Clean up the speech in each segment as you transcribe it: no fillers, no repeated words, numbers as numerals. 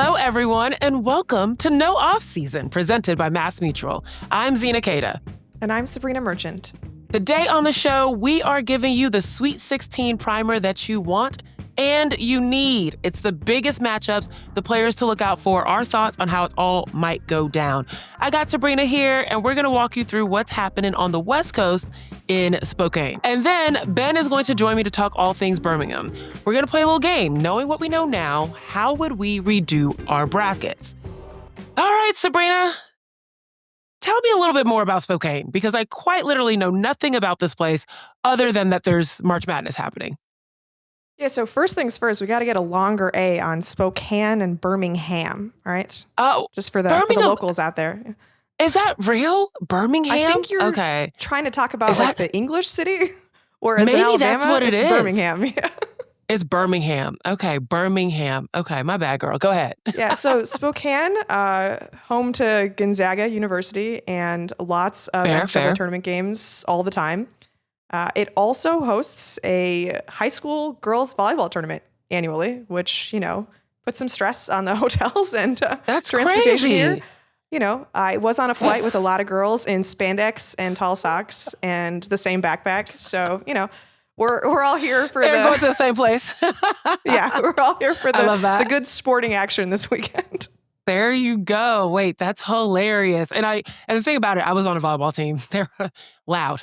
Hello, everyone, and welcome to No Off Season, presented by MassMutual. I'm Zena. And I'm Sabreena Merchant. Today on the show, we are giving you the Sweet 16 primer that you want and you need. It's the biggest matchups, the players to look out for, our thoughts on how it all might go down. I got Sabreena here, and we're going to walk you through what's happening on the West Coast in Spokane. And then Ben is going to join me to talk all things Birmingham. We're going to play a little game. Knowing what we know now, how would we redo our brackets? All right, Sabreena. Tell me a little bit more about Spokane, because I quite literally know nothing about this place other than that there's March Madness happening. Yeah, so first things first, we got to get a longer A on Spokane and Birmingham, all right? Oh, just for the locals out there. Is that real? Birmingham? I think you're trying to talk about the English city, or is it Alabama? That's what it's Birmingham. Yeah. It's Birmingham. Okay, Birmingham. Okay, my bad, girl. Go ahead. Yeah, so Spokane, home to Gonzaga University and lots of NCAA tournament games all the time. It also hosts a high school girls volleyball tournament annually, which, puts some stress on the hotels and that's transportation crazy. here. I was on a flight with a lot of girls in spandex and tall socks and the same backpack. So, we're all here for They're going to the same place. Yeah, we're all here for the good sporting action this weekend. There you go. Wait, that's hilarious. And the thing about it, I was on a volleyball team. They're loud.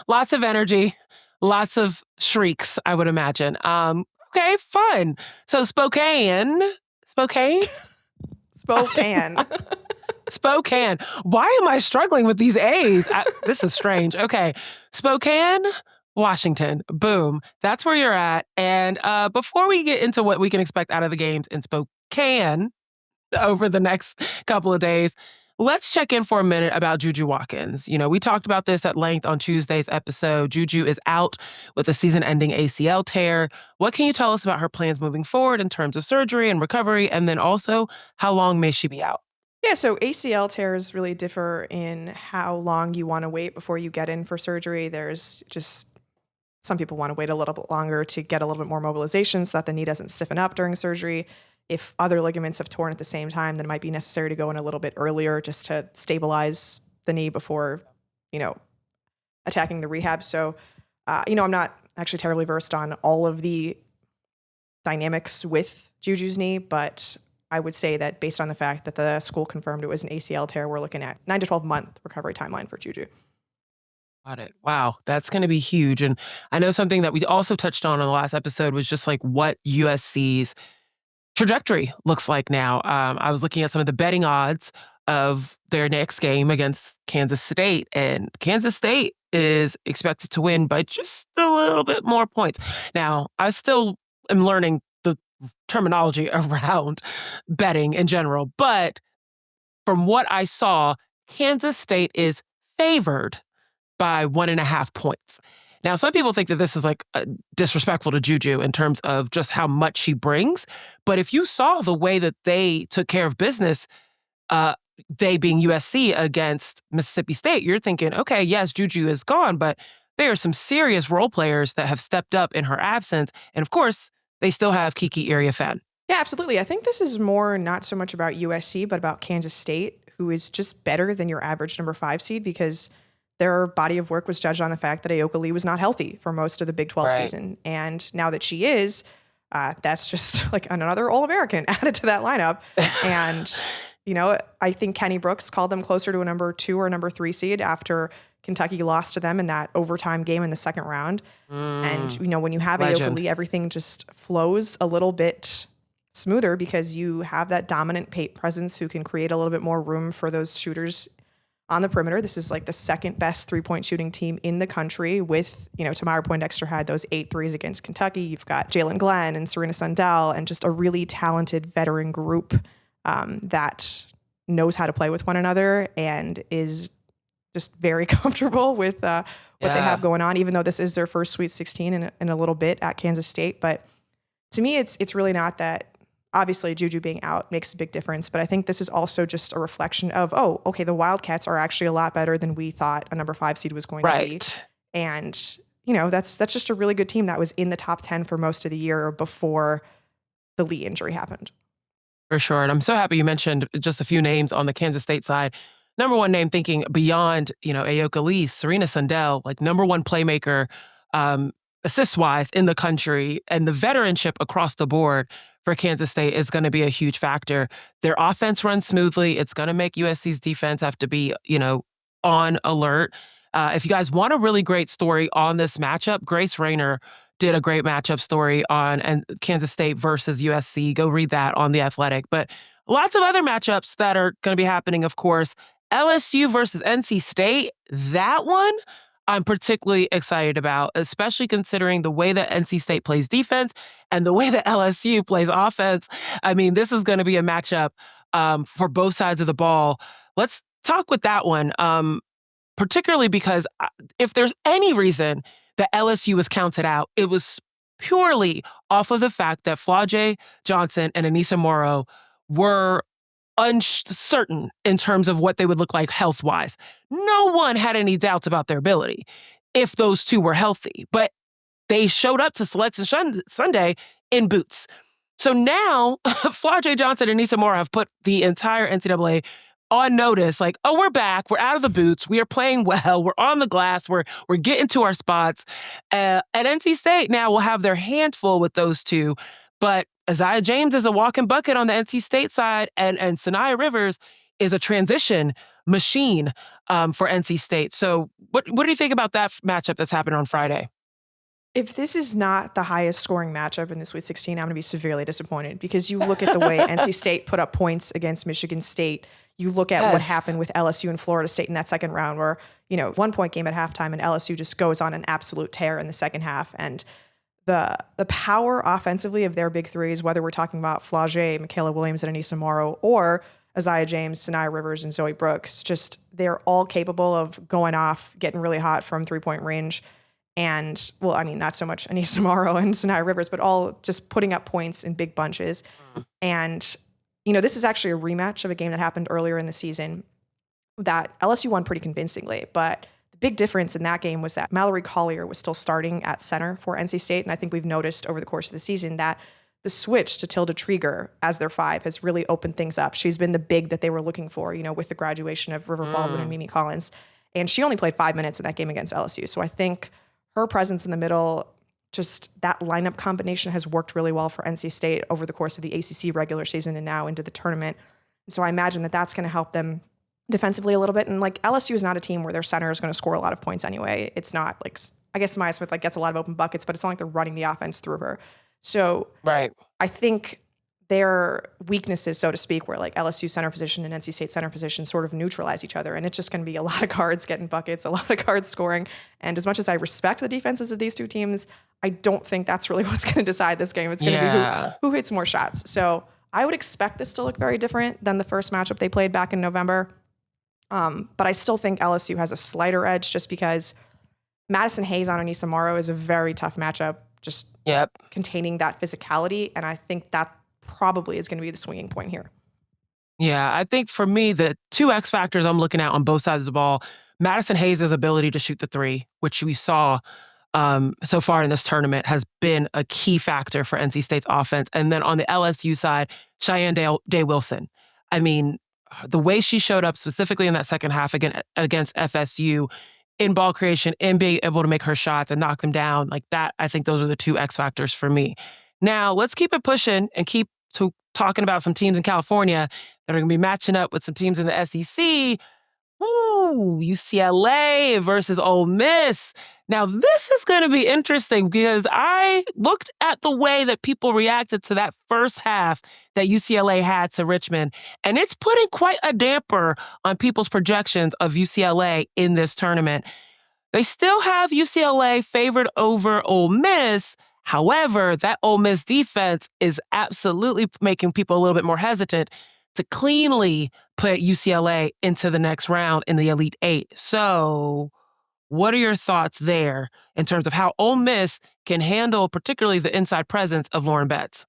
Lots of energy, lots of shrieks, I would imagine. Okay, fun. So Spokane. Spokane. Why am I struggling with these A's? This is strange. Okay. Spokane, Washington. Boom. That's where you're at. And before we get into what we can expect out of the games in Spokane over the next couple of days, let's check in for a minute about JuJu Watkins. We talked about this at length on Tuesday's episode. JuJu is out with a season-ending ACL tear. What can you tell us about her plans moving forward in terms of surgery and recovery? And then also, how long may she be out? Yeah, so ACL tears really differ in how long you want to wait before you get in for surgery. There's just some people want to wait a little bit longer to get a little bit more mobilization so that the knee doesn't stiffen up during surgery. If other ligaments have torn at the same time, then it might be necessary to go in a little bit earlier just to stabilize the knee before, attacking the rehab. So, I'm not actually terribly versed on all of the dynamics with JuJu's knee, but I would say that based on the fact that the school confirmed it was an ACL tear, we're looking at 9 to 12 month recovery timeline for JuJu. Got it. Wow, that's going to be huge. And I know something that we also touched on in the last episode was just like what USC's trajectory looks like now. I was looking at some of the betting odds of their next game against Kansas State, and Kansas State is expected to win by just a little bit more points. Now, I still am learning the terminology around betting in general, but from what I saw, Kansas State is favored by 1.5 points. Now, some people think that this is disrespectful to JuJu in terms of just how much she brings. But if you saw the way that they took care of business, they being USC against Mississippi State, you're thinking, okay, yes, JuJu is gone, but there are some serious role players that have stepped up in her absence. And of course, they still have Kiki Iriafen. Yeah, absolutely. I think this is more not so much about USC, but about Kansas State, who is just better than your average number 5 seed because their body of work was judged on the fact that Ayoka Lee was not healthy for most of the Big 12 season. And now that she is, that's just like another All-American added to that lineup. And, I think Kenny Brooks called them closer to a number 2 or number 3 seed after Kentucky lost to them in that overtime game in the second round. And, when you have Ayoka Lee, everything just flows a little bit smoother because you have that dominant presence who can create a little bit more room for those shooters on the perimeter. This is like the second best 3-point shooting team in the country with, Tamara Poindexter had those 8 threes against Kentucky. You've got Jalen Glenn and Serena Sundell and just a really talented veteran group that knows how to play with one another and is just very comfortable with what they have going on, even though this is their first Sweet 16 in a little bit at Kansas State. But to me, it's really not that. Obviously, JuJu being out makes a big difference, but I think this is also just a reflection of, the Wildcats are actually a lot better than we thought a number 5 seed was going to be. And, that's just a really good team that was in the top 10 for most of the year before the Lee injury happened. For sure. And I'm so happy you mentioned just a few names on the Kansas State side. Number one name thinking beyond, Ayoka Lee, Serena Sundell, like number one playmaker, um, assist-wise in the country, and the veteranship across the board for Kansas State is going to be a huge factor. Their offense runs smoothly. It's going to make USC's defense have to be, on alert. If you guys want a really great story on this matchup, Grace Rayner did a great matchup story on and Kansas State versus USC. Go read that on The Athletic. But lots of other matchups that are going to be happening, of course. LSU versus NC State, that one I'm particularly excited about, especially considering the way that NC State plays defense and the way that LSU plays offense. I mean, this is going to be a matchup for both sides of the ball. Let's talk with that one, particularly because if there's any reason that LSU was counted out, it was purely off of the fact that Flau'jae Johnson and Anissa Morrow were uncertain in terms of what they would look like health-wise. No one had any doubts about their ability if those two were healthy, but they showed up to Selection Sunday in boots. So now Flau'jae Johnson and Anissa Morrow have put the entire NCAA on notice, like, oh, we're back. We're out of the boots. We are playing well. We're on the glass. We're getting to our spots. At NC State now will have their hands full with those two. But Isaiah James is a walking bucket on the NC State side, and Sanaya Rivers is a transition machine for NC State. So what do you think about that matchup that's happened on Friday? If this is not the highest scoring matchup in the Sweet 16, I'm going to be severely disappointed because you look at the way NC State put up points against Michigan State. You look at what happened with LSU and Florida State in that second round where, 1-point game at halftime and LSU just goes on an absolute tear in the second half. And the power offensively of their big threes, whether we're talking about Flau'jae, Michaela Williams, and Anissa Morrow, or Isaiah James, Sanaya Rivers, and Zoe Brooks, just they're all capable of going off, getting really hot from three-point range. And, well, I mean, not so much Anissa Morrow and Sanaya Rivers, but all just putting up points in big bunches. And, this is actually a rematch of a game that happened earlier in the season that LSU won pretty convincingly. But the big difference in that game was that Mallory Collier was still starting at center for NC State. And I think we've noticed over the course of the season that the switch to Tilda Trieger as their five has really opened things up. She's been the big that they were looking for, with the graduation of River Baldwin and Mimi Collins. And she only played 5 minutes in that game against LSU. So I think her presence in the middle, just that lineup combination has worked really well for NC State over the course of the ACC regular season and now into the tournament. And so I imagine that that's going to help them defensively a little bit. And LSU is not a team where their center is going to score a lot of points anyway. It's not I guess Maya Smith gets a lot of open buckets, but it's not like they're running the offense through her. So right. I think their weaknesses, so to speak, where LSU center position and NC State center position sort of neutralize each other. And it's just going to be a lot of guards getting buckets, a lot of guards scoring. And as much as I respect the defenses of these two teams, I don't think that's really what's going to decide this game. It's going to be who hits more shots. So I would expect this to look very different than the first matchup they played back in November. But I still think LSU has a slighter edge just because Madison Hayes on Anissa Morrow is a very tough matchup, just containing that physicality. And I think that probably is going to be the swinging point here. Yeah, I think for me, the two X factors I'm looking at on both sides of the ball, Madison Hayes' ability to shoot the three, which we saw so far in this tournament, has been a key factor for NC State's offense. And then on the LSU side, Cheyenne Day Wilson. I mean, the way she showed up specifically in that second half against FSU in ball creation and being able to make her shots and knock them down like that, I think those are the two X factors for me. Now, let's keep it pushing and keep talking about some teams in California that are going to be matching up with some teams in the SEC. Ooh, UCLA versus Ole Miss. Now, this is going to be interesting because I looked at the way that people reacted to that first half that UCLA had to Richmond, and it's putting quite a damper on people's projections of UCLA in this tournament. They still have UCLA favored over Ole Miss. However, that Ole Miss defense is absolutely making people a little bit more hesitant to cleanly put UCLA into the next round in the Elite Eight. So what are your thoughts there in terms of how Ole Miss can handle particularly the inside presence of Lauren Betts?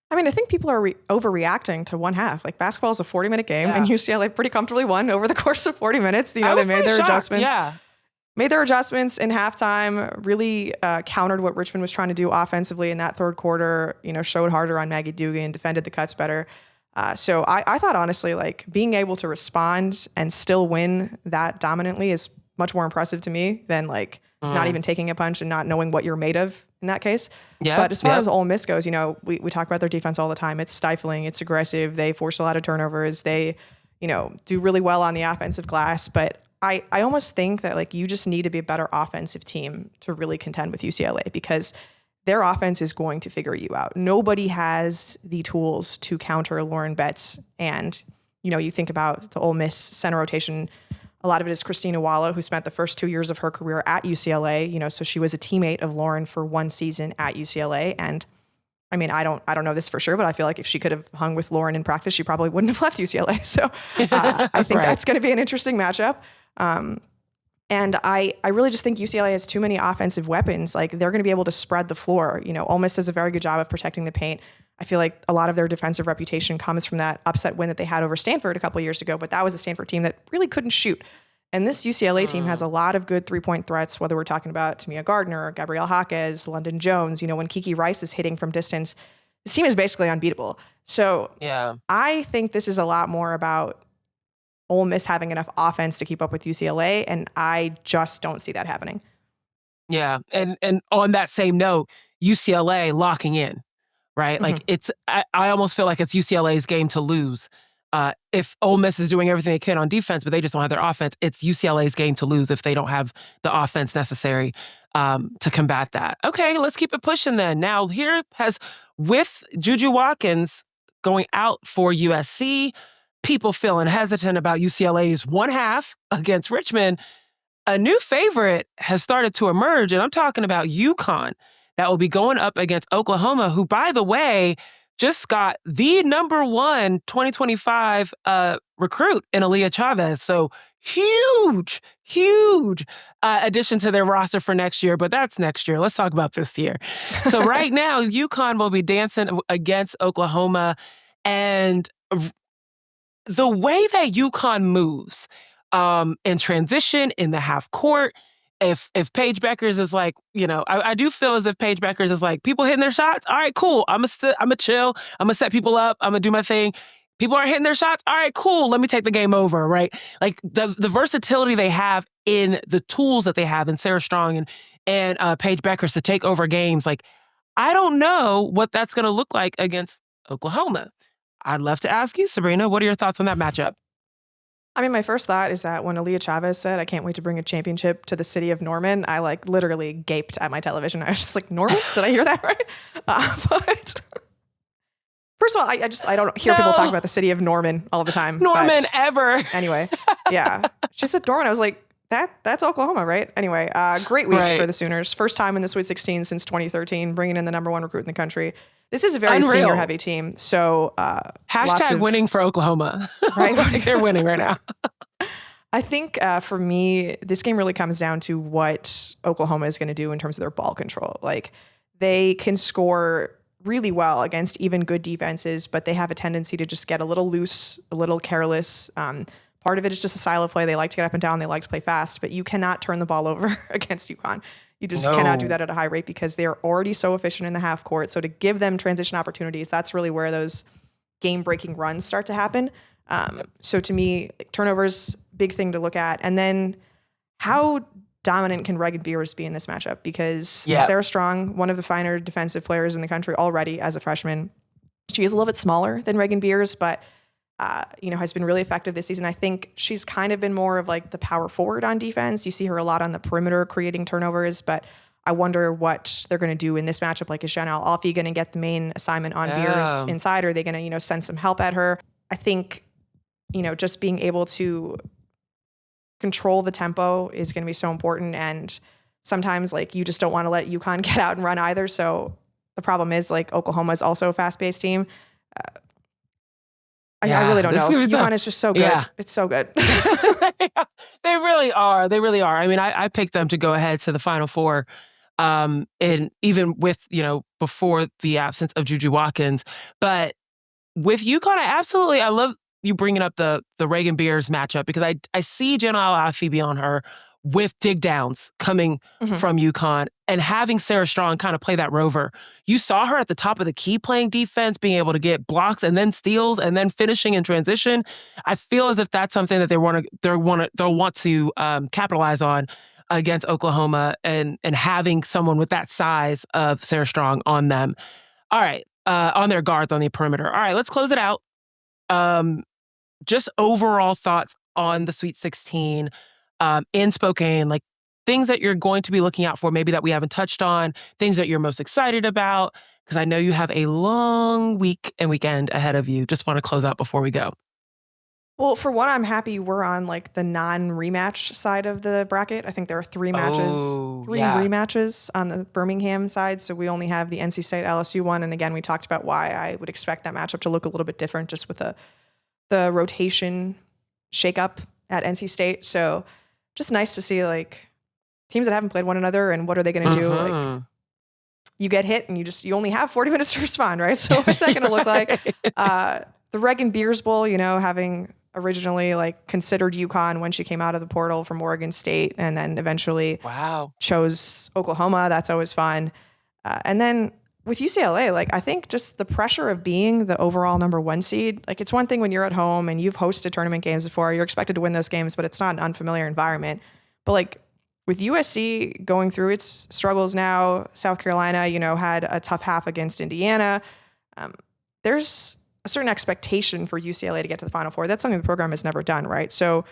I mean, I think people are overreacting to one half. Basketball is a 40-minute game, and UCLA pretty comfortably won over the course of 40 minutes. They made their adjustments. Yeah. made their adjustments in halftime, really countered what Richmond was trying to do offensively in that third quarter, showed harder on Maggie Dugan, defended the cuts better. So I thought, honestly, like being able to respond and still win that dominantly is much more impressive to me than like not even taking a punch and not knowing what you're made of in that case. But as far as Ole Miss goes, we talk about their defense all the time. It's stifling. It's aggressive. They force a lot of turnovers. They, do really well on the offensive glass. But I almost think that like you just need to be a better offensive team to really contend with UCLA because their offense is going to figure you out. Nobody has the tools to counter Lauren Betts. And, you think about the Ole Miss center rotation. A lot of it is Christina Walla, who spent the first 2 years of her career at UCLA. So she was a teammate of Lauren for one season at UCLA. And I mean, I don't know this for sure, but I feel like if she could have hung with Lauren in practice, she probably wouldn't have left UCLA. So I think that's going to be an interesting matchup. And I really just think UCLA has too many offensive weapons. Like they're going to be able to spread the floor. Ole Miss does a very good job of protecting the paint. I feel like a lot of their defensive reputation comes from that upset win that they had over Stanford a couple of years ago, but that was a Stanford team that really couldn't shoot. And this UCLA team has a lot of good three-point threats, whether we're talking about Tamia Gardner, Gabrielle Jaquez, London Jones. When Kiki Rice is hitting from distance, this team is basically unbeatable. So I think this is a lot more about Ole Miss having enough offense to keep up with UCLA, and I just don't see that happening. Yeah, and on that same note, UCLA locking in, right? Like I almost feel like it's UCLA's game to lose. If Ole Miss is doing everything they can on defense, but they just don't have their offense, it's UCLA's game to lose if they don't have the offense necessary to combat that. Okay, let's keep it pushing then. Now with JuJu Watkins going out for USC, people feeling hesitant about UCLA's one half against Richmond, a new favorite has started to emerge, and I'm talking about UConn that will be going up against Oklahoma, who, by the way, just got the number one 2025 recruit in Aaliyah Chavez. So huge addition to their roster for next year, but that's next year. Let's talk about this year. So right now, UConn will be dancing against Oklahoma, and the way that UConn moves in transition in the half court, if Paige Beckers is like, I do feel as if Paige Beckers is like, people hitting their shots. All right, cool. I'm gonna chill. I'm gonna set people up. I'm gonna do my thing. People aren't hitting their shots. All right, cool. Let me take the game over, right? Like the versatility they have in the tools that they have in Sarah Strong and Paige Beckers to take over games. Like, I don't know what that's gonna look like against Oklahoma. I'd love to ask you, Sabreena, what are your thoughts on that matchup? I mean, my first thought is that when Aaliyah Chavez said, I can't wait to bring a championship to the city of Norman, I like literally gaped at my television. I was just like, Norman? Did I hear that right? But first of all, I don't hear people talk about the city of Norman all the time. Norman ever. Anyway, yeah. She said Norman. I was like, that's Oklahoma, right? Anyway, great week for the Sooners. First time in the Sweet 16 since 2013, bringing in the number one recruit in the country. This is a very senior heavy team. So hashtag winning for Oklahoma. Right. They're winning right now. I think for me, this game really comes down to what Oklahoma is going to do in terms of their ball control. Like they can score really well against even good defenses, but they have a tendency to just get a little loose, a little careless. Part of it is just a style of play. They like to get up and down. They like to play fast, but you cannot turn the ball over against UConn. You just cannot do that at a high rate because they're already so efficient in the half court. So to give them transition opportunities, that's really where those game-breaking runs start to happen. So to me, turnovers, big thing to look at. And then how dominant can Reagan Beers be in this matchup? Because Sarah Strong, one of the finer defensive players in the country already as a freshman, she is a little bit smaller than Reagan Beers, but has been really effective this season. I think she's kind of been more of like the power forward on defense. You see her a lot on the perimeter creating turnovers, but I wonder what they're going to do in this matchup. Like, is Chanel Alfie going to get the main assignment on Beers inside? Or are they going to, send some help at her? I think, just being able to control the tempo is going to be so important. And sometimes like you just don't want to let UConn get out and run either. So the problem is like Oklahoma is also a fast-paced team. I really don't know. UConn is just so good. Yeah. It's so good. They really are. They really are. I mean, I picked them to go ahead to the Final Four. And even with, before the absence of JuJu Watkins. But with UConn, I love you bringing up the Reagan Beers matchup because I see Janelle Alfie on her with dig downs coming from UConn and having Sarah Strong kind of play that rover. You saw her at the top of the key playing defense, being able to get blocks and then steals and then finishing in transition. I feel as if that's something that they'll want to capitalize on against Oklahoma and having someone with that size of Sarah Strong on them. All right, on their guards on the perimeter. All right, let's close it out. Just overall thoughts on the Sweet 16 in Spokane, like things that you're going to be looking out for, maybe that we haven't touched on, things that you're most excited about, because I know you have a long week and weekend ahead of you. Just want to close out before we go. Well, for one, I'm happy we're on like the non-rematch side of the bracket. I think there are three rematches on the Birmingham side. So we only have the NC State LSU one. And again, we talked about why I would expect that matchup to look a little bit different just with the rotation shakeup at NC State. So just nice to see like teams that haven't played one another and what are they going to do? Like you get hit and you only have 40 minutes to respond, right? So what's that going to look like? The Reagan Beers Bowl, having originally like considered UConn when she came out of the portal from Oregon State and then eventually chose Oklahoma. That's always fun. And then with UCLA, like I think just the pressure of being the overall number 1 seed, like it's one thing when you're at home and you've hosted tournament games before, you're expected to win those games, but it's not an unfamiliar environment. But like with USC going through its struggles now, South Carolina, had a tough half against Indiana. There's a certain expectation for UCLA to get to the Final Four. That's something the program has never done, right? So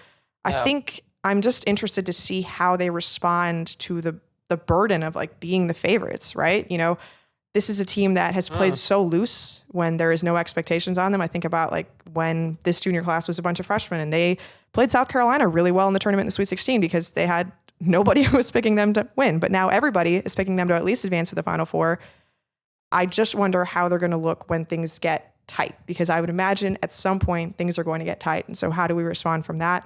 I think I'm just interested to see how they respond to the burden of like being the favorites, right? This is a team that has played so loose when there is no expectations on them. I think about like when this junior class was a bunch of freshmen and they played South Carolina really well in the tournament in the Sweet 16 because they had nobody who was picking them to win. But now everybody is picking them to at least advance to the Final Four. I just wonder how they're going to look when things get tight, because I would imagine at some point things are going to get tight. And so how do we respond from that?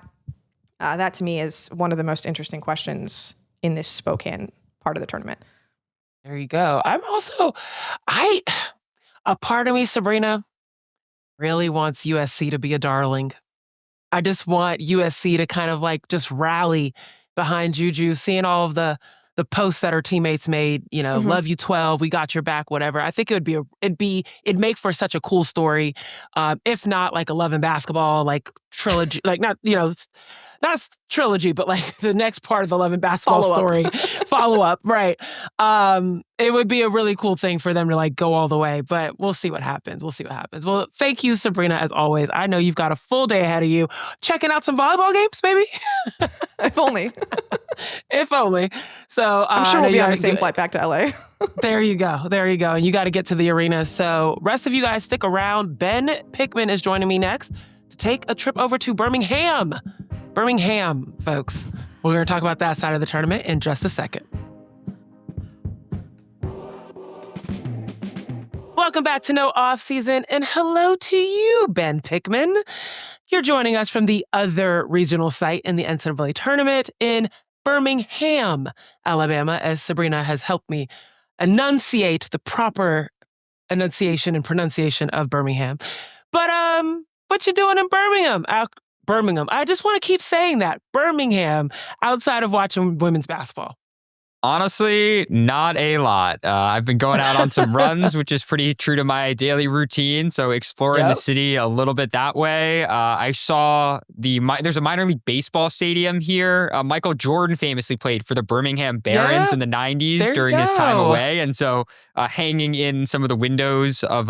That to me is one of the most interesting questions in this Spokane part of the tournament. There you go. I'm also, a part of me, Sabreena, really wants USC to be a darling. I just want USC to kind of like just rally behind JuJu, seeing all of the posts that her teammates made, love you 12, we got your back, whatever. I think it'd make for such a cool story. If not like a Love and Basketball, like trilogy, like not trilogy, but like the next part of the Love and Basketball story, follow up, right? It would be a really cool thing for them to like go all the way, but we'll see what happens. Well, thank you, Sabreena, as always. I know you've got a full day ahead of you. Checking out some volleyball games, maybe? If only. If only. So I'm sure we'll be on the same flight back to LA. There you go. And you got to get to the arena. So rest of you guys stick around. Ben Pickman is joining me next to take a trip over to Birmingham. Birmingham, folks. We're going to talk about that side of the tournament in just a second. Welcome back to No Off Season, and hello to you, Ben Pickman. You're joining us from the other regional site in the NCAA tournament in Birmingham, Alabama, as Sabreena has helped me enunciate the proper enunciation and pronunciation of Birmingham. But what you doing in Birmingham? Birmingham. I just want to keep saying that. Birmingham, outside of watching women's basketball. Honestly, not a lot. I've been going out on some runs, which is pretty true to my daily routine. So exploring the city a little bit that way. I saw there's a minor league baseball stadium here. Michael Jordan famously played for the Birmingham Barons in the 90s during his time away. And so hanging in some of the windows of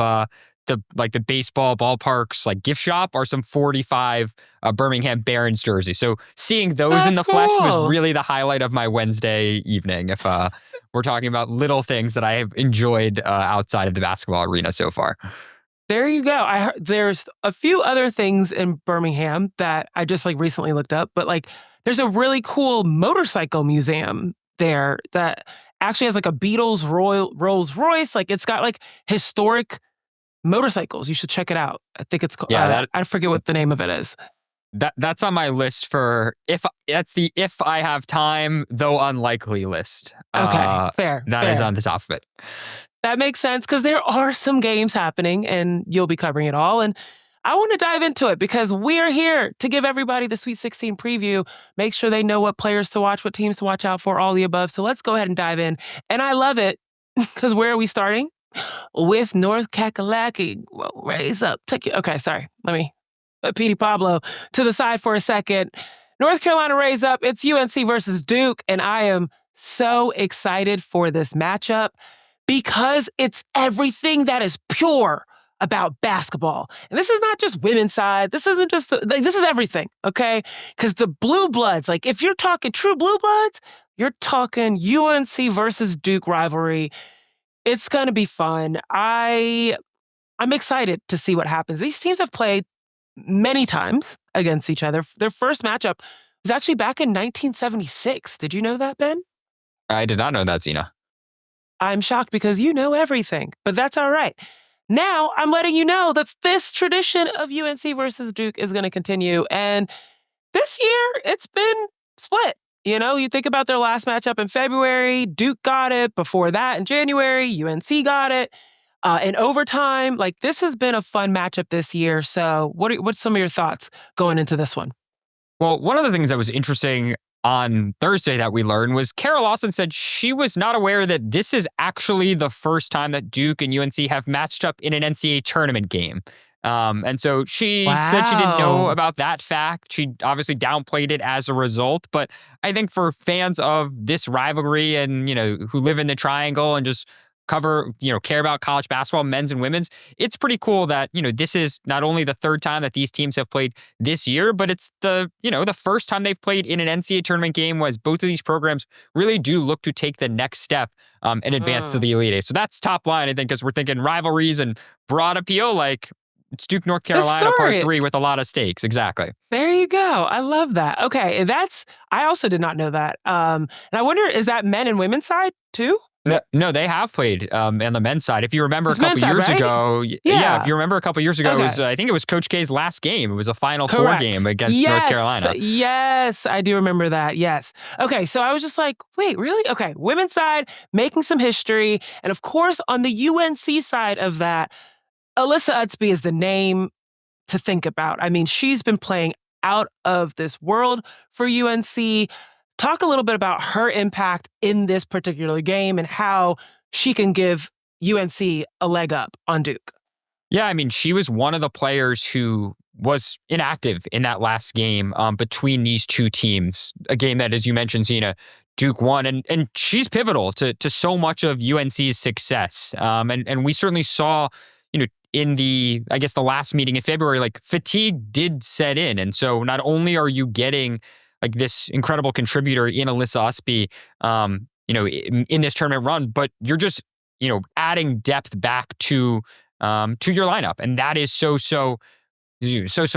the baseball ballparks like gift shop are some 45 Birmingham Barons jerseys. So seeing those in the flesh was really the highlight of my Wednesday evening. If we're talking about little things that I have enjoyed outside of the basketball arena so far. There you go. I heard there's a few other things in Birmingham that I just like recently looked up, but like there's a really cool motorcycle museum there that actually has like a Beatles Rolls Royce. Like it's got like historic motorcycles. You should check it out. I think it's called, I forget what the name of it is. That's on my list for if I have time, though unlikely list. Okay, fair. That is on the top of it. That makes sense because there are some games happening and you'll be covering it all. And I want to dive into it because we're here to give everybody the Sweet 16 preview, make sure they know what players to watch, what teams to watch out for, all the above. So let's go ahead and dive in. And I love it because where are we starting? With North Kakalaki. Well, raise up. Take it. Okay, sorry. Let me put Petey Pablo to the side for a second. North Carolina raise up. It's UNC versus Duke, and I am so excited for this matchup because it's everything that is pure about basketball. And this is not just women's side. This isn't just, this is everything, okay? Because the blue bloods, like if you're talking true blue bloods, you're talking UNC versus Duke rivalry. It's going to be fun. I'm excited to see what happens. These teams have played many times against each other. Their first matchup was actually back in 1976. Did you know that, Ben? I did not know that, Zena. I'm shocked because you know everything, but that's all right. Now I'm letting you know that this tradition of UNC versus Duke is going to continue. And this year it's been split. You know, you think about their last matchup in February, Duke got it. Before that in January, UNC got it. In overtime, like this has been a fun matchup this year. So what's some of your thoughts going into this one? Well, one of the things that was interesting on Thursday that we learned was Kara Lawson said she was not aware that this is actually the first time that Duke and UNC have matched up in an NCAA tournament game. And so she said she didn't know about that fact. She obviously downplayed it as a result. But I think for fans of this rivalry and, who live in the triangle and just care about college basketball, men's and women's, it's pretty cool that, this is not only the third time that these teams have played this year, but it's the first time they've played in an NCAA tournament game was both of these programs really do look to take the next step and advance to the Elite Eight. So that's top line, I think, because we're thinking rivalries and broad appeal, like it's Duke, North Carolina, part 3 with a lot of stakes. Exactly. There you go. I love that. Okay. I also did not know that. And I wonder, is that men and women's side too? No, they have played on the men's side. If you remember a couple years ago, if you remember a couple years ago, it was, I think it was Coach K's last game. It was a Final Four game against North Carolina. Yes, I do remember that. Yes. Okay, so I was just like, wait, really? Okay, women's side, making some history. And of course, on the UNC side of that, Alyssa Utsby is the name to think about. I mean, she's been playing out of this world for UNC. Talk a little bit about her impact in this particular game and how she can give UNC a leg up on Duke. Yeah, I mean, she was one of the players who was inactive in that last game between these two teams. A game that, as you mentioned, Zena, Duke won, and she's pivotal to so much of UNC's success. And we certainly saw, in the last meeting in February, like fatigue did set in. And so not only are you getting like this incredible contributor in Alyssa Utsby, in this tournament run, but you're just, adding depth back to your lineup. And that is so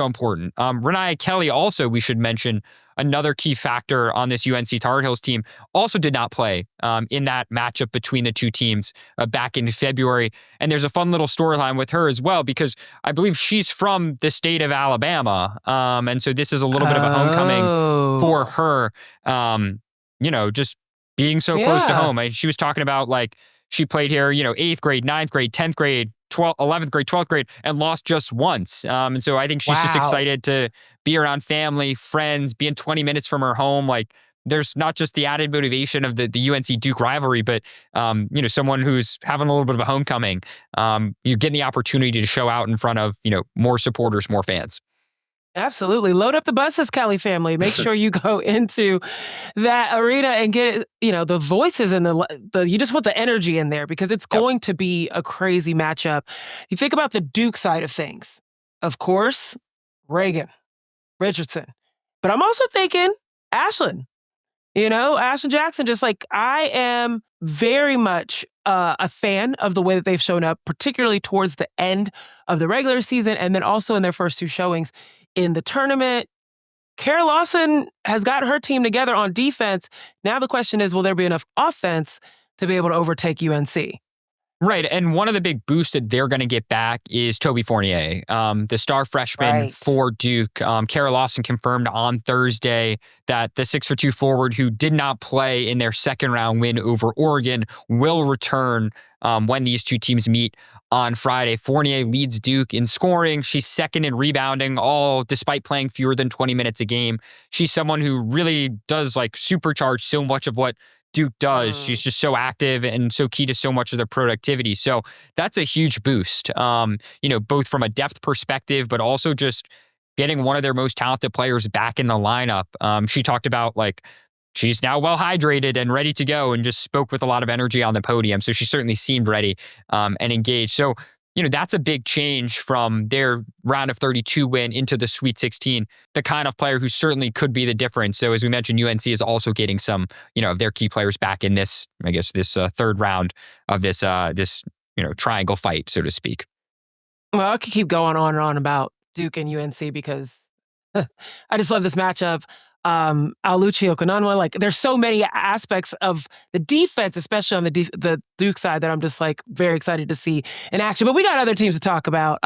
important. Renaya Kelly also, we should mention, another key factor on this UNC Tar Heels team, also did not play in that matchup between the two teams back in February. And there's a fun little storyline with her as well, because I believe she's from the state of Alabama. And so this is a little bit of a homecoming for her, just being so close to home. She was talking about like she played here, 8th grade, 9th grade, 10th grade, 11th grade, 12th grade, and lost just once. And so I think she's just excited to be around family, friends, being 20 minutes from her home. Like there's not just the added motivation of the UNC Duke rivalry, but, someone who's having a little bit of a homecoming, you're getting the opportunity to show out in front of, more supporters, more fans. Absolutely. Load up the buses, Kelly family. Make sure you go into that arena and get, the voices and you just want the energy in there because it's going to be a crazy matchup. You think about the Duke side of things. Of course, Reagan, Richardson. But I'm also thinking Ashland. Ashland Jackson, just like I am very much a fan of the way that they've shown up, particularly towards the end of the regular season and then also in their first 2 showings in the tournament. Kara Lawson has got her team together on defense. Now the question is, will there be enough offense to be able to overtake UNC? Right. And one of the big boosts that they're going to get back is Toby Fournier, the star freshman Right. for Duke. Kara Lawson confirmed on Thursday that the 6'2" forward who did not play in their second round win over Oregon will return when these two teams meet on Friday. Fournier leads Duke in scoring. She's second in rebounding, all despite playing fewer than 20 minutes a game. She's someone who really does like supercharge so much of what Duke does. She's just so active and so key to so much of their productivity. So that's a huge boost, both from a depth perspective, but also just getting one of their most talented players back in the lineup. She talked about like she's now well hydrated and ready to go and just spoke with a lot of energy on the podium. So she certainly seemed ready and engaged. So, that's a big change from their round of 32 win into the Sweet 16, the kind of player who certainly could be the difference. So as we mentioned, UNC is also getting some, of their key players back in this, third round of this triangle fight, so to speak. Well, I could keep going on and on about Duke and UNC because I just love this matchup. Aluchi Okononwa, like there's so many aspects of the defense, especially on the Duke side, that I'm just like very excited to see in action. But we got other teams to talk about.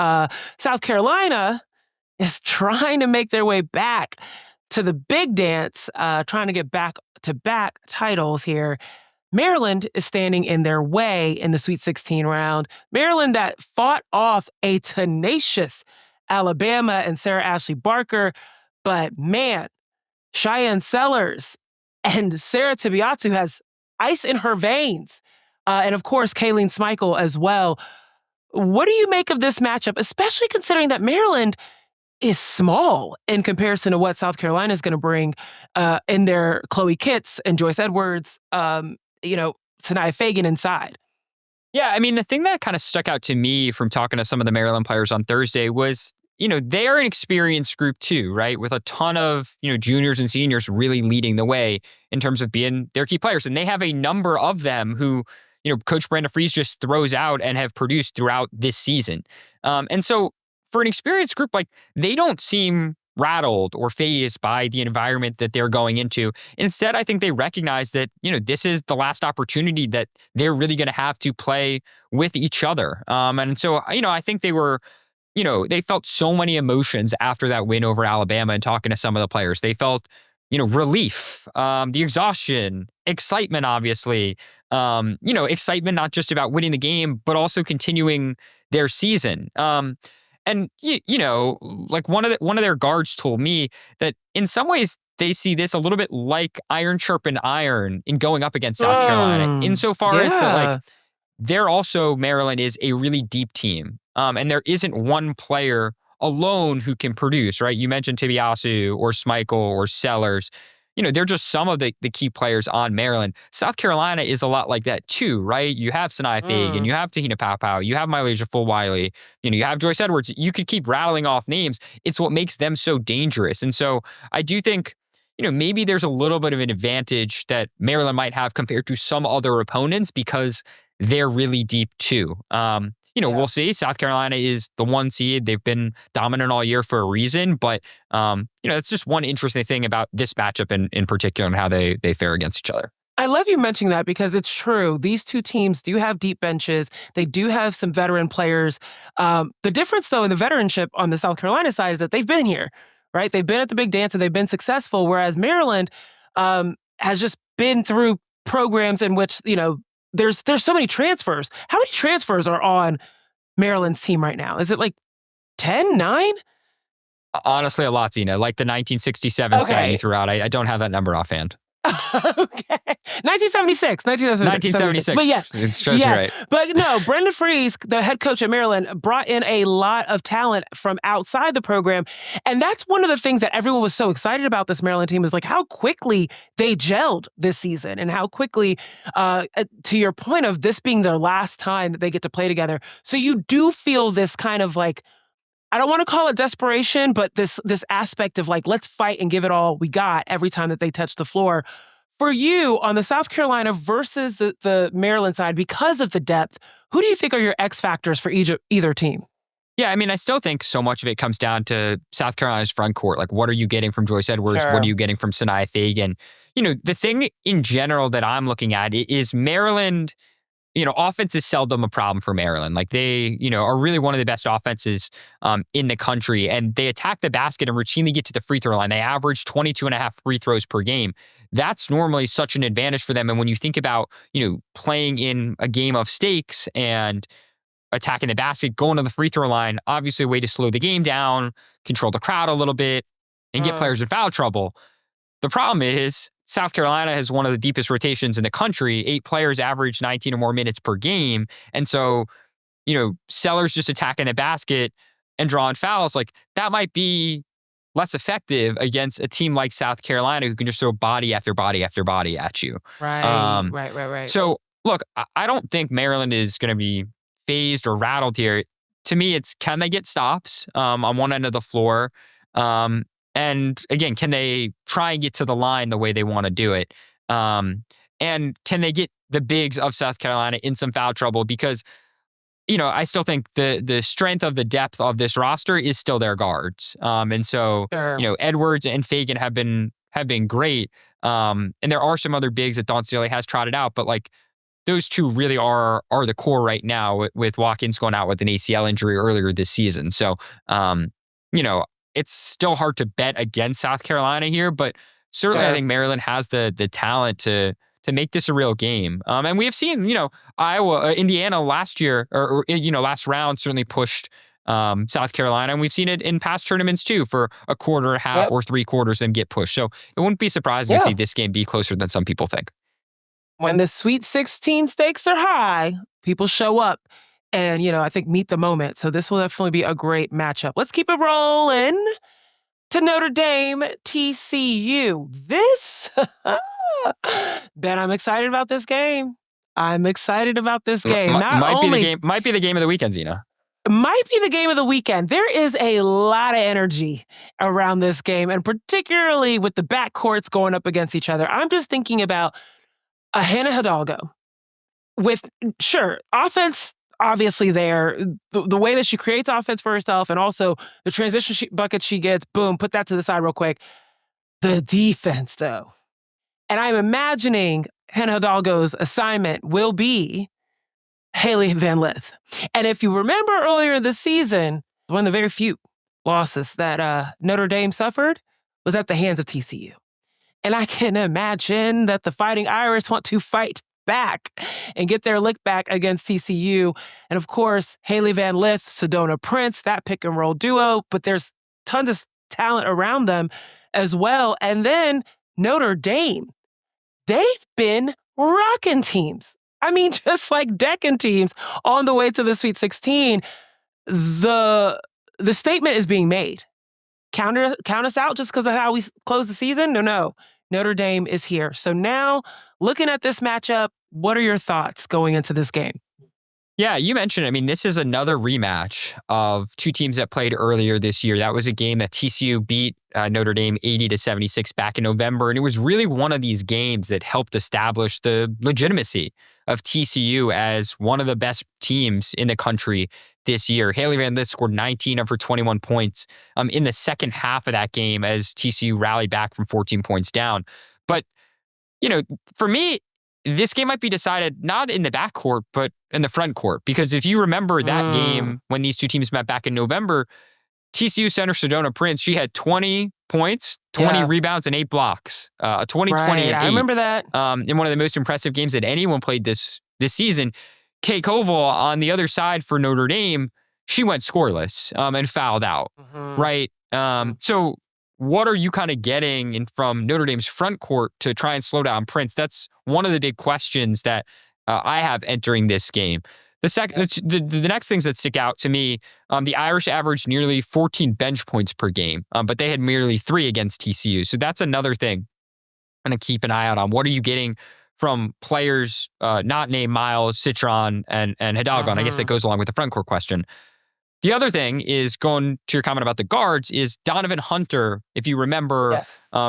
South Carolina is trying to make their way back to the big dance, trying to get back-to-back titles here. Maryland is standing in their way in the Sweet 16 round. Maryland that fought off a tenacious Alabama and Sarah Ashley Barker, but man, Cheyenne Sellers and Sarah Tibiatu has ice in her veins. And of course, Kayleen Smikle as well. What do you make of this matchup, especially considering that Maryland is small in comparison to what South Carolina is going to bring in their Chloe Kitts and Joyce Edwards, Sanaya Fagan inside? Yeah, I mean, the thing that kind of stuck out to me from talking to some of the Maryland players on Thursday was they are an experienced group too, right? With a ton of, juniors and seniors really leading the way in terms of being their key players. And they have a number of them who, Coach Brenda Fries just throws out and have produced throughout this season. And so for an experienced group, like they don't seem rattled or fazed by the environment that they're going into. Instead, I think they recognize that, this is the last opportunity that they're really going to have to play with each other. And so, I think they were, they felt so many emotions after that win over Alabama and talking to some of the players. They felt, relief, the exhaustion, excitement, obviously, excitement not just about winning the game, but also continuing their season. And like one of their guards told me that in some ways they see this a little bit like iron sharpened iron in going up against South Carolina, insofar as that like they're also, Maryland is a really deep team. And there isn't one player alone who can produce, right? You mentioned Tibiasu or Smikle or Sellers. They're just some of the key players on Maryland. South Carolina is a lot like that too, right? You have Sanaya Fagan, you have Tahina Paopao, you have Mylasia Fulwiley, you have Joyce Edwards. You could keep rattling off names. It's what makes them so dangerous. And so I do think, maybe there's a little bit of an advantage that Maryland might have compared to some other opponents because they're really deep too. We'll see. South Carolina is the 1 seed. They've been dominant all year for a reason. But, it's just one interesting thing about this matchup in particular and how they fare against each other. I love you mentioning that because it's true. These two teams do have deep benches. They do have some veteran players. The difference, though, in the veteranship on the South Carolina side is that they've been here, right? They've been at the big dance and they've been successful, whereas Maryland has just been through programs in which, there's so many transfers. How many transfers are on Maryland's team right now? Is it like 10, 9? Honestly, a lot, Zena. Like the 1967 stat you threw out. I don't have that number offhand. Okay. 1976. 1976. But yes. It's just right. But no, Brenda Fries, the head coach at Maryland, brought in a lot of talent from outside the program. And that's one of the things that everyone was so excited about this Maryland team was like how quickly they gelled this season and how quickly, to your point of this being their last time that they get to play together. So you do feel this kind of like, I don't want to call it desperation, but this aspect of like, let's fight and give it all we got every time that they touch the floor. For you, on the South Carolina versus the Maryland side, because of the depth, who do you think are your X factors for either team? Yeah, I mean, I still think so much of it comes down to South Carolina's front court. Like, what are you getting from Joyce Edwards? Sure. What are you getting from Sanaya Fagan? The thing in general that I'm looking at is Maryland offense is seldom a problem for Maryland. Like they, are really one of the best offenses in the country, and they attack the basket and routinely get to the free throw line. They average 22 and a half free throws per game. That's normally such an advantage for them. And when you think about, playing in a game of stakes and attacking the basket, going to the free throw line, obviously a way to slow the game down, control the crowd a little bit, and get players in foul trouble. The problem is South Carolina has one of the deepest rotations in the country. 8 players average 19 or more minutes per game. And so, Sellers just attacking the basket and drawing fouls, like that might be less effective against a team like South Carolina who can just throw body after body after body at you. Right. So, look, I don't think Maryland is going to be phased or rattled here. To me, it's can they get stops on one end of the floor? And again, can they try and get to the line the way they want to do it? And can they get the bigs of South Carolina in some foul trouble? Because, I still think the strength of the depth of this roster is still their guards. And so, Sure. Edwards and Fagan have been great. And there are some other bigs that Don Staley has trotted out, but like those two really are the core right now with Watkins going out with an ACL injury earlier this season. So, it's still hard to bet against South Carolina here, but certainly I think Maryland has the talent to make this a real game. And we have seen, Iowa, Indiana last year, or last round certainly pushed South Carolina, and we've seen it in past tournaments too for a quarter, half, or 3 quarters and get pushed. So it wouldn't be surprising to see this game be closer than some people think. When the Sweet 16 stakes are high, people show up. And, I think meet the moment. So this will definitely be a great matchup. Let's keep it rolling to Notre Dame, TCU. Ben, I'm excited about this game. Might be the game of the weekend, Zena. Might be the game of the weekend. There is a lot of energy around this game, and particularly with the backcourts going up against each other. I'm just thinking about a Hannah Hidalgo with, offense, obviously there, the way that she creates offense for herself and also the transition bucket she gets, boom, put that to the side real quick. The defense, though. And I'm imagining Hannah Hidalgo's assignment will be Haley Van Lith. And if you remember earlier this season, one of the very few losses that Notre Dame suffered was at the hands of TCU. And I can imagine that the Fighting Irish want to fight back and get their lick back against TCU. And of course, Haley Van Lith, Sedona Prince, that pick and roll duo, but there's tons of talent around them as well. And then Notre Dame, they've been rocking teams. I mean, just like decking teams on the way to the Sweet 16. The statement is being made. Count us out just because of how we close the season? No. Notre Dame is here. So now, looking at this matchup, what are your thoughts going into this game? Yeah, you mentioned, this is another rematch of 2 teams that played earlier this year. That was a game that TCU beat Notre Dame 80-76 back in November. And it was really one of these games that helped establish the legitimacy of TCU as one of the best teams in the country this year. Haley Van Lith scored 19 of her 21 points in the second half of that game as TCU rallied back from 14 points down. But, for me, this game might be decided not in the backcourt, but in the front court. Because if you remember that game when these 2 teams met back in November, TCU center Sedona Prince, she had 20 points, 20 rebounds, and 8 blocks. 20, 20, and 8. I remember that. In one of the most impressive games that anyone played this season. Kay Koval on the other side for Notre Dame, she went scoreless and fouled out, right? So what are you kind of getting from Notre Dame's front court to try and slow down Prince? That's one of the big questions that I have entering this game. The next things that stick out to me, the Irish averaged nearly 14 bench points per game, but they had merely 3 against TCU. So that's another thing I'm going to keep an eye out on. What are you getting from players not named Miles, Citron, and Hidalgo? And I guess that goes along with the front court question. The other thing is, going to your comment about the guards, is Donovan Hunter. If you remember,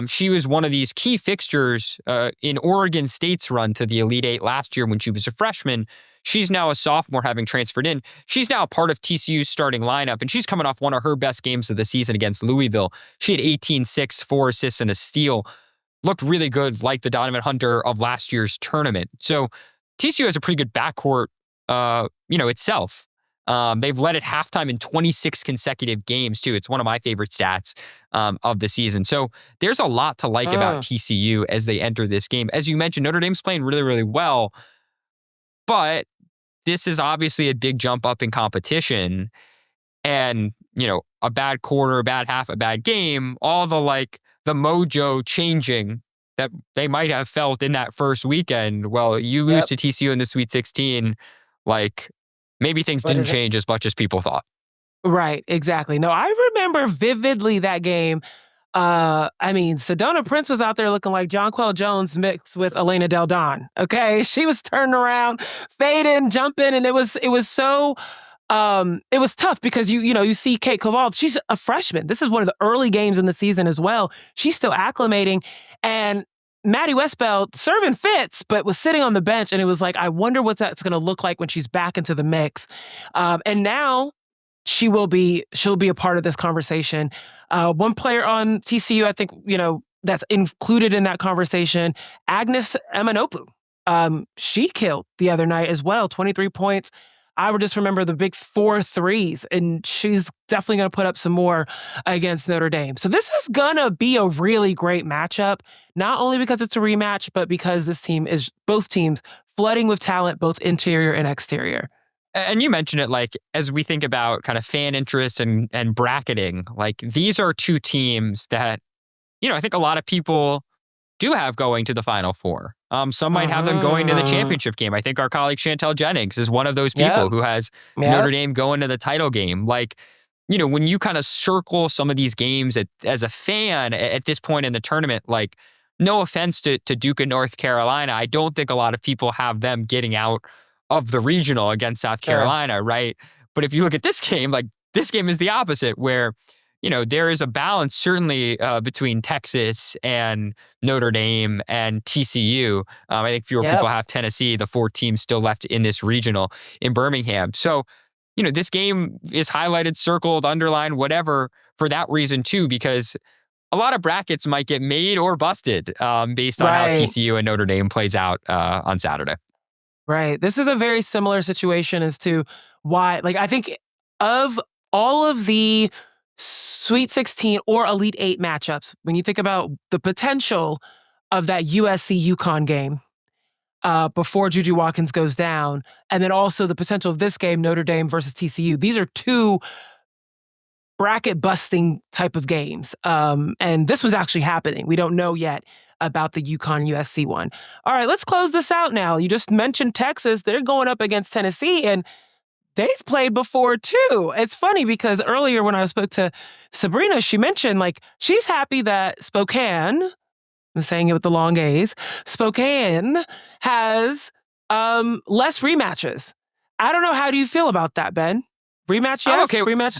she was one of these key fixtures in Oregon State's run to the Elite Eight last year when she was a freshman. She's now a sophomore, having transferred in. She's now a part of TCU's starting lineup, and she's coming off one of her best games of the season against Louisville. She had 18-6, 4 assists, and a steal. Looked really good, like the Donovan Hunter of last year's tournament. So TCU has a pretty good backcourt, itself. They've led at halftime in 26 consecutive games, too. It's one of my favorite stats of the season. So there's a lot to like about TCU as they enter this game. As you mentioned, Notre Dame's playing really, really well, but this is obviously a big jump up in competition. And, a bad quarter, a bad half, a bad game, all the mojo changing that they might have felt in that first weekend. Well, you lose to TCU in the Sweet 16, maybe things didn't change as much as people thought. Right, exactly. No, I remember vividly that game. Sedona Prince was out there looking like Jonquel Jones mixed with Elena Del Don. Okay, she was turning around, fading, jumping, and it was so. It was tough because you see Kate Koval. She's a freshman. This is one of the early games in the season as well. She's still acclimating, and Maddie Westbell serving fits, but was sitting on the bench, and it was like, I wonder what that's going to look like when she's back into the mix. And now she'll be a part of this conversation. One player on TCU, I think, that's included in that conversation, Agnes Emanopu. She killed the other night as well, 23 points. I would just remember the big 4 threes, and she's definitely going to put up some more against Notre Dame. So this is going to be a really great matchup, not only because it's a rematch, but because both teams flooding with talent, both interior and exterior. And you mentioned it, as we think about kind of fan interest and bracketing, these are two teams that, I think a lot of people do have going to the Final Four. Some might have them going to the championship game. I think our colleague Chantel Jennings is one of those people who has Notre Dame going to the title game. When you kind of circle some of these games as a fan at this point in the tournament, no offense to Duke and North Carolina, I don't think a lot of people have them getting out of the regional against South Carolina, right? But if you look at this game, this game is the opposite, where there is a balance certainly between Texas and Notre Dame and TCU. I think fewer people have Tennessee, the 4 teams still left in this regional in Birmingham. So, this game is highlighted, circled, underlined, whatever, for that reason too, because a lot of brackets might get made or busted based on how TCU and Notre Dame plays out on Saturday. Right. This is a very similar situation as to why, I think of all of the Sweet 16 or Elite 8 matchups, when you think about the potential of that USC-UConn game before JuJu Watkins goes down, and then also the potential of this game, Notre Dame versus TCU, these are two bracket-busting type of games. And this was actually happening. We don't know yet about the UConn-USC one. All right, let's close this out now. You just mentioned Texas. They're going up against Tennessee, and they've played before too. It's funny because earlier when I spoke to Sabreena, she mentioned she's happy that Spokane, I'm saying it with the long A's, Spokane has less rematches. I don't know. How do you feel about that, Ben? Rematch, yes? Okay. Rematch?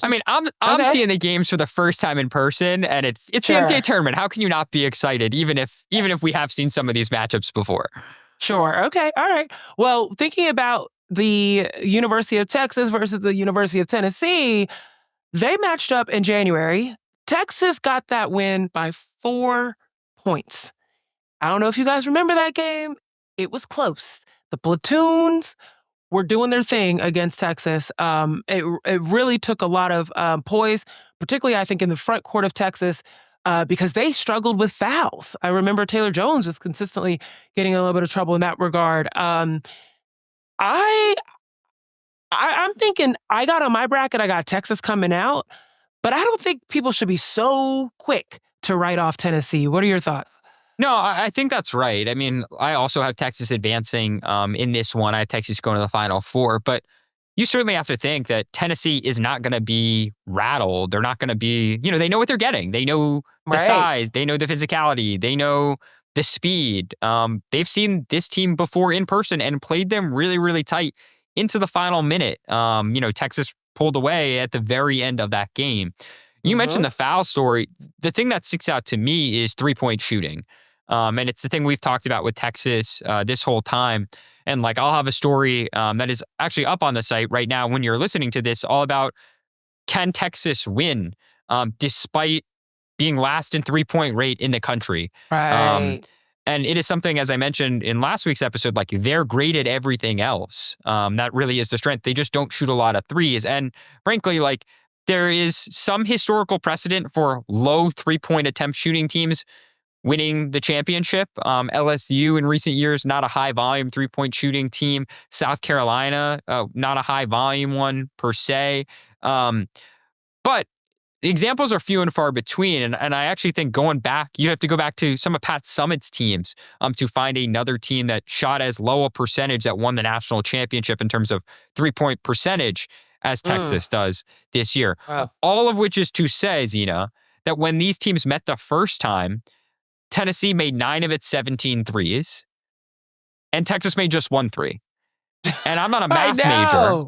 I'm seeing the games for the first time in person, and it's the NCAA tournament. How can you not be excited, even if we have seen some of these matchups before? Sure. Okay. All right. Well, thinking about the University of Texas versus the University of Tennessee, they matched up in January. Texas got that win by 4 points. I don't know if you guys remember that game. It was close. The platoons were doing their thing against Texas. It really took a lot of poise, particularly I think in the front court of Texas, because they struggled with fouls. I remember Taylor Jones was consistently getting a little bit of trouble in that regard. I'm thinking I got on my bracket, I got Texas coming out, but I don't think people should be so quick to write off Tennessee. What are your thoughts? No, I think that's right. I also have Texas advancing in this one. I have Texas going to the Final Four, but you certainly have to think that Tennessee is not going to be rattled. They're not going to be, they know what they're getting. They know the size, they know the physicality, they know the speed. They've seen this team before in person and played them really, really tight into the final minute. Texas pulled away at the very end of that game. You mentioned the foul story. The thing that sticks out to me is 3-point shooting. And it's the thing we've talked about with Texas this whole time. And I'll have a story that is actually up on the site right now when you're listening to this, all about can Texas win despite being last in 3-point rate in the country. Right. And it is something, as I mentioned in last week's episode, like they're great at everything else. That really is the strength. They just don't shoot a lot of threes. And frankly, like there is some historical precedent for low 3-point attempt shooting teams winning the championship. LSU in recent years, not a high volume 3-point shooting team. South Carolina, not a high volume one per se. But the examples are few and far between. And I actually think going back, you have to go back to some of Pat Summitt's teams to find another team that shot as low a percentage that won the national championship in terms of 3-point percentage as Texas does this year. Wow. All of which is to say, Zena, that when these teams met the first time, Tennessee made 9 of its 17 threes, and Texas made just 1 3. And I'm not a math major.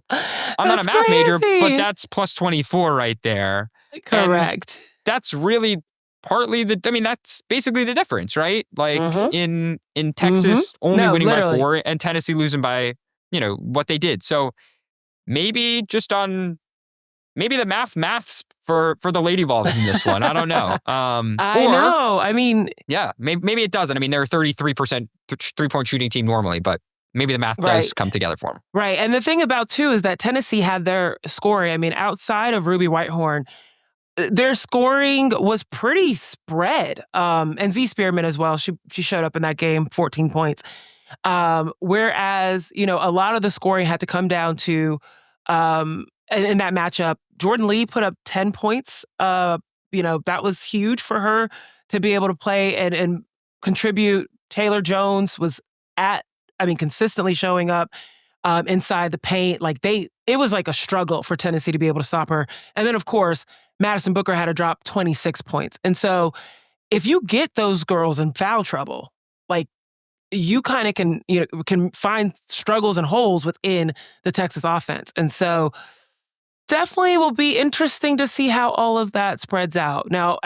I'm not a math major, but that's plus 24 right there. Correct. And that's really partly that's basically the difference, right? Like in Texas only winning by 4 and Tennessee losing by, what they did. So maybe the maths for the Lady Vols in this one. I don't know. I know. I mean, yeah, maybe it doesn't. I mean, they're a 33% 3-point shooting team normally, but maybe the math does come together for them. Right. And the thing about, too, is that Tennessee had their scoring. I mean, outside of Ruby Whitehorn, their scoring was pretty spread. And Z Spearman as well. She showed up in that game, 14 points. Whereas, a lot of the scoring had to come down to, in that matchup, Jordan Lee put up 10 points. That was huge for her to be able to play and contribute. Taylor Jones was consistently showing up inside the paint. It was like a struggle for Tennessee to be able to stop her. And then, of course, Madison Booker had to drop 26 points. And so if you get those girls in foul trouble, you kind of can find struggles and holes within the Texas offense. And so definitely will be interesting to see how all of that spreads out. Now,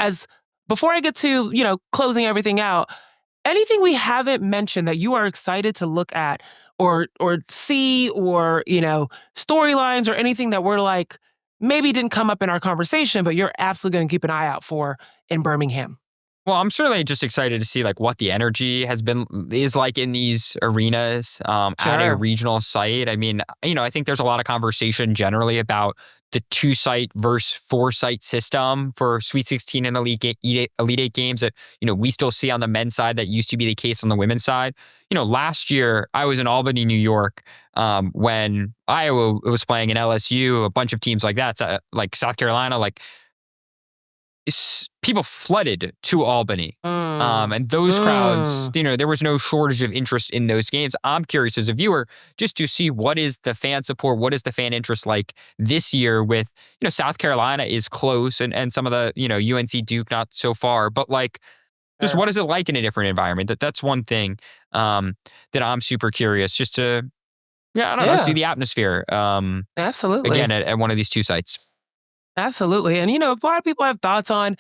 before I get to, closing everything out, anything we haven't mentioned that you are excited to look at or see or, storylines or anything that we're like, maybe didn't come up in our conversation, but you're absolutely going to keep an eye out for in Birmingham? Well, I'm certainly just excited to see what the energy is like in these arenas at a regional site. I mean, I think there's a lot of conversation generally about the 2-site versus 4-site system for Sweet 16 and Elite 8 games that, we still see on the men's side that used to be the case on the women's side. Last year I was in Albany, New York, when Iowa was playing in LSU, a bunch of teams like that, like South Carolina, people flooded to Albany. And those crowds, there was no shortage of interest in those games. I'm curious as a viewer just to see what is the fan support, what is the fan interest like this year with, South Carolina is close and some of the, UNC Duke not so far, but just what is it like in a different environment? That's one thing that I'm super curious just to, see the atmosphere. Absolutely. Again, at one of these 2 sites. Absolutely. And, a lot of people have thoughts on,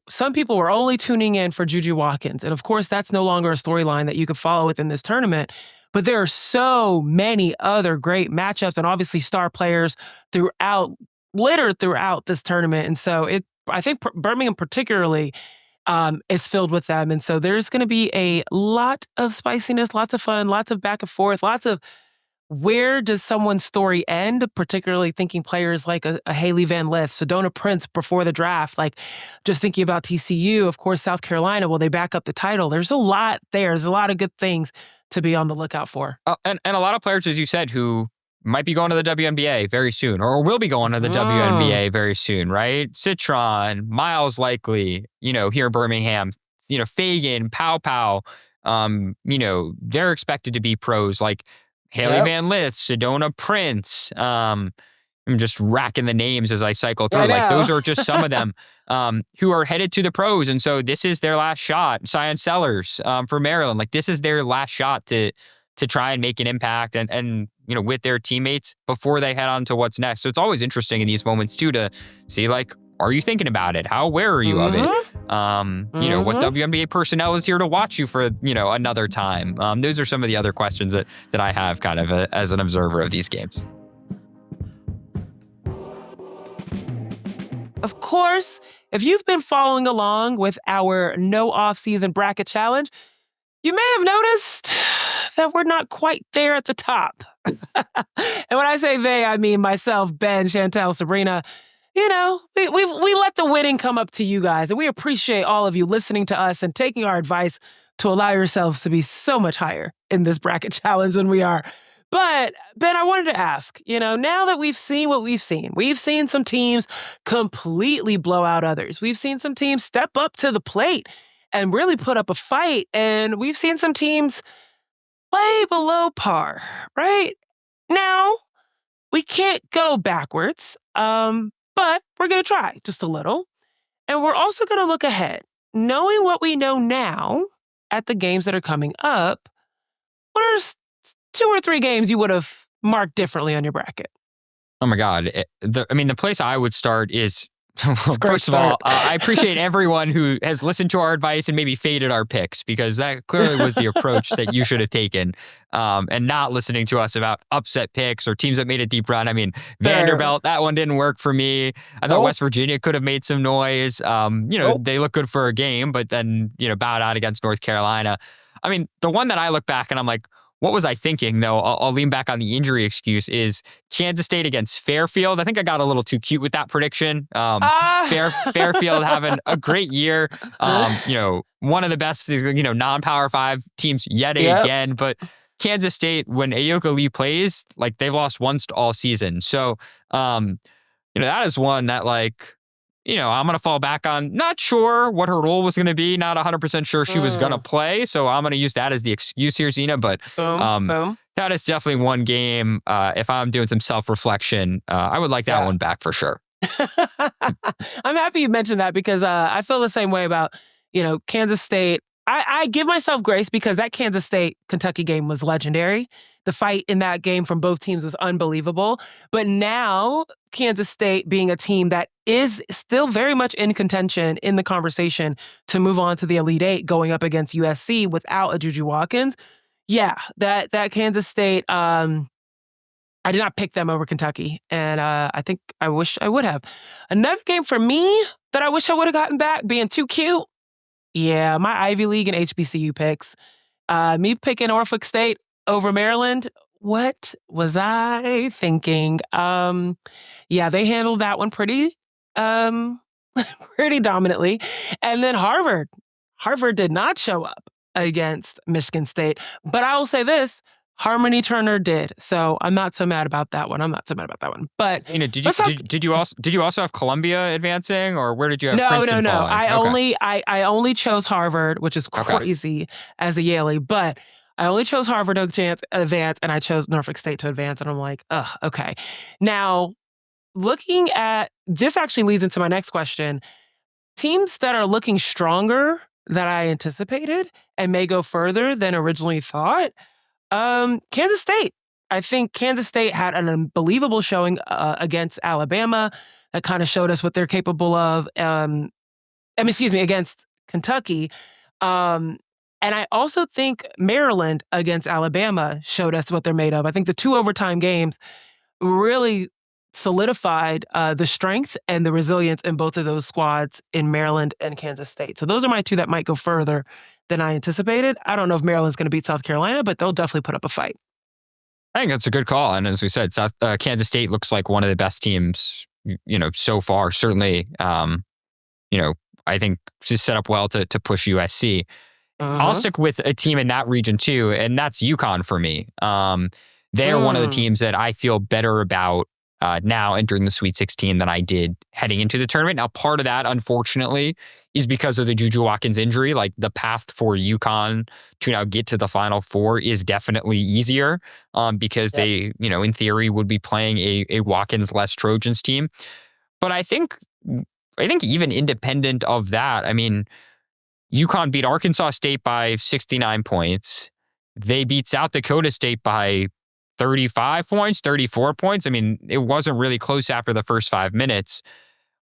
some people were only tuning in for JuJu Watkins. And of course, that's no longer a storyline that you could follow within this tournament. But there are so many other great matchups and obviously star players littered throughout this tournament. And so I think Birmingham particularly is filled with them. And so there's going to be a lot of spiciness, lots of fun, lots of back and forth, lots of where does someone's story end, particularly thinking players like a Haley Van Lith, Sedona Prince before the draft, just thinking about TCU, of course, South Carolina, will they back up the title? There's a lot there. There's a lot of good things to be on the lookout for. And a lot of players, as you said, who might be going to the WNBA very soon or will be going to the WNBA very soon, right? Citron, Miles Likely, here in Birmingham, Fagan, Pow, they're expected to be pros Haley Van Lith, Sedona Prince. I'm just racking the names as I cycle through. Those are just some of them who are headed to the pros. And so this is their last shot. Sion Sellers for Maryland. This is their last shot to try and make an impact and with their teammates before they head on to what's next. So it's always interesting in these moments too to see are you thinking about it? How aware are you of it? What WNBA personnel is here to watch you for, another time? Those are some of the other questions that I have kind of as an observer of these games. Of course, if you've been following along with our no off-season bracket challenge, You may have noticed that we're not quite there at the top. And when I say they, I mean myself, Ben, Chantel, Sabreena. We let the winning come up to you guys, and we appreciate all of you listening to us and taking our advice to allow yourselves to be so much higher in this bracket challenge than we are. But Ben, I wanted to ask, now that we've seen what we've seen some teams completely blow out others. We've seen some teams step up to the plate and really put up a fight, and we've seen some teams play below par, right? Now, we can't go backwards, but we're going to try just a little. And we're also going to look ahead. Knowing what we know now at the games that are coming up, what are 2 or 3 games you would have marked differently on your bracket? Oh my God. The place I would start is, first of start. all, I appreciate everyone who has listened to our advice and maybe faded our picks, because that clearly was the approach that you should have taken, and not listening to us about upset picks or teams that made a deep run. I mean, Vanderbilt, that one didn't work for me. I thought West Virginia could have made some noise. They look good for a game, but then, bowed out against North Carolina. I mean, the one that I look back and I'm like, what was I thinking, though? I'll lean back on the injury excuse, is Kansas State against Fairfield. I think I got a little too cute with that prediction. Fairfield having a great year. One of the best, non-Power 5 teams yet again. But Kansas State, when Ayoka Lee plays, they've lost once all season. So, that is one that, I'm going to fall back on. Not sure what her role was going to be. Not 100% sure she was going to play. So I'm going to use that as the excuse here, Zena. But boom. That is definitely one game. If I'm doing some self-reflection, I would like that one back for sure. I'm happy you mentioned that, because I feel the same way about, Kansas State. I give myself grace because that Kansas State-Kentucky game was legendary. The fight in that game from both teams was unbelievable. But now, Kansas State being a team that is still very much in contention, in the conversation to move on to the Elite Eight, going up against USC without a JuJu Watkins. Yeah, that Kansas State, I did not pick them over Kentucky, and I think I wish I would have. Another game for me that I wish I would have gotten back, being too cute. Yeah, my Ivy League and HBCU picks. Me picking Norfolk State over Maryland. What was I thinking? Yeah, they handled that one pretty dominantly. And then Harvard. Harvard did not show up against Michigan State. But I will say this, Harmony Turner did. So I'm not so mad about that one. But did you also have Columbia advancing, or where did you have Princeton falling? I only chose Harvard, which is crazy as a Yalie, but I only chose Harvard to advance, and I chose Norfolk State to advance, and I'm like, okay. Now, looking at this actually leads into my next question. Teams that are looking stronger than I anticipated and may go further than originally thought. Kansas State. I think Kansas State had an unbelievable showing against Alabama that kind of showed us what they're capable of. Against Kentucky. And I also think Maryland against Alabama showed us what they're made of. I think the 2 overtime games really solidified the strength and the resilience in both of those squads in Maryland and Kansas State. So those are my 2 that might go further than I anticipated. I don't know if Maryland's going to beat South Carolina, but they'll definitely put up a fight. I think that's a good call. And as we said, Kansas State looks like one of the best teams, so far. Certainly, I think she's set up well to push USC. I'll stick with a team in that region too, and that's UConn for me. They're one of the teams that I feel better about now entering the Sweet 16 than I did heading into the tournament. Now, part of that, unfortunately, is because of the JuJu Watkins injury. The path for UConn to now get to the Final Four is definitely easier because they, in theory, would be playing a Watkins-less Trojans team. But I think even independent of that, I mean, UConn beat Arkansas State by 69 points. They beat South Dakota State by 35 points, 34 points. I mean, it wasn't really close after the first 5 minutes.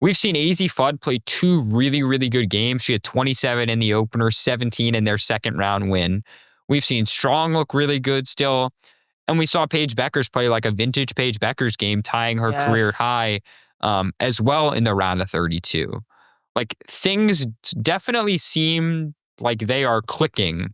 We've seen AZ Fudd play 2 really, really good games. She had 27 in the opener, 17 in their second round win. We've seen Strong look really good still. And we saw Paige Beckers play like a vintage Paige Beckers game, tying her career high as well in the round of 32. Things definitely seem like they are clicking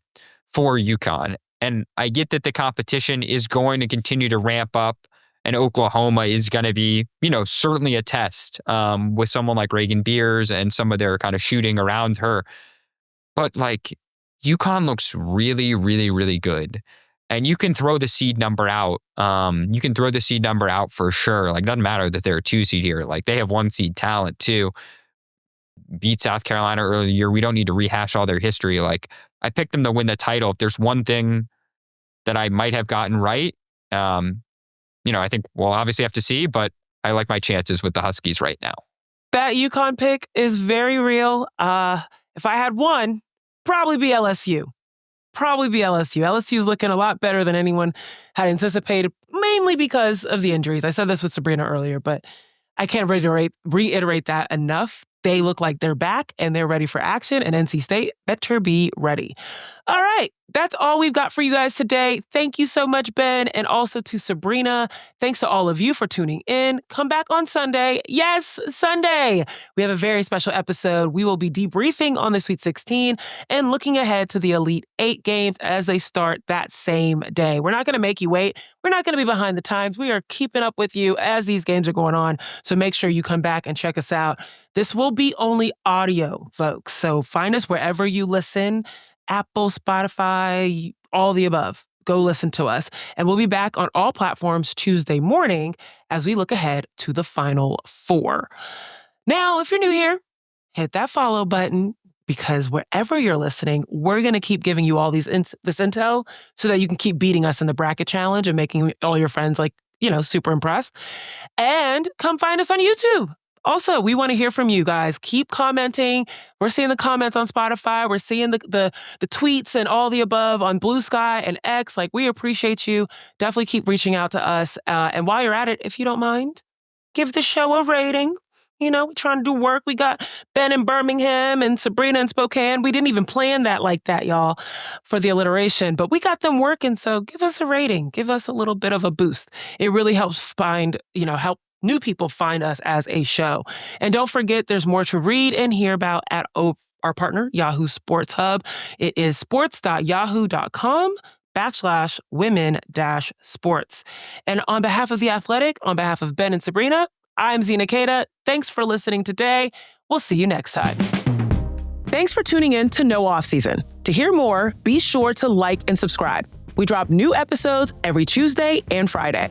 for UConn. And I get that the competition is going to continue to ramp up, and Oklahoma is going to be, certainly a test with someone like Reagan Beers and some of their kind of shooting around her. But like, UConn looks really, really, really good. And you can throw the seed number out. You can throw the seed number out for sure. Like, it doesn't matter that they're a 2 seed here. Like, they have 1 seed talent too. Beat South Carolina earlier in the year. We don't need to rehash all their history. Like, I picked them to win the title. If there's one thing that I might have gotten right, I think we'll obviously have to see, but I like my chances with the Huskies right now. That UConn pick is very real. If I had one, probably be LSU. LSU's looking a lot better than anyone had anticipated, mainly because of the injuries. I said this with Sabreena earlier, but I can't reiterate that enough. They look like they're back and they're ready for action, and NC State better be ready. All right, that's all we've got for you guys today. Thank you so much, Ben, and also to Sabreena. Thanks to all of you for tuning in. Come back on Sunday. Yes, Sunday. We have a very special episode. We will be debriefing on the Sweet 16 and looking ahead to the Elite 8 games as they start that same day. We're not going to make you wait. We're not going to be behind the times. We are keeping up with you as these games are going on. So make sure you come back and check us out. This will be only audio, folks. So find us wherever you listen. Apple, Spotify, all the above. Go listen to us. And we'll be back on all platforms Tuesday morning as we look ahead to the Final Four. Now, if you're new here, hit that follow button, because wherever you're listening, we're going to keep giving you all this intel so that you can keep beating us in the bracket challenge and making all your friends super impressed. And come find us on YouTube. Also, we want to hear from you guys. Keep commenting. We're seeing the comments on Spotify. We're seeing the tweets and all the above on Blue Sky and X. Like, we appreciate you. Definitely keep reaching out to us. And while you're at it, if you don't mind, give the show a rating. We're trying to do work. We got Ben in Birmingham and Sabreena in Spokane. We didn't even plan that like that, y'all, for the alliteration. But we got them working. So give us a rating. Give us a little bit of a boost. It really helps help new people find us as a show. And don't forget, there's more to read and hear about at our partner, Yahoo Sports Hub. It is sports.yahoo.com/women-sports. And on behalf of The Athletic, on behalf of Ben and Sabreena, I'm Zena. Thanks for listening today. We'll see you next time. Thanks for tuning in to No Off Season. To hear more, be sure to like and subscribe. We drop new episodes every Tuesday and Friday.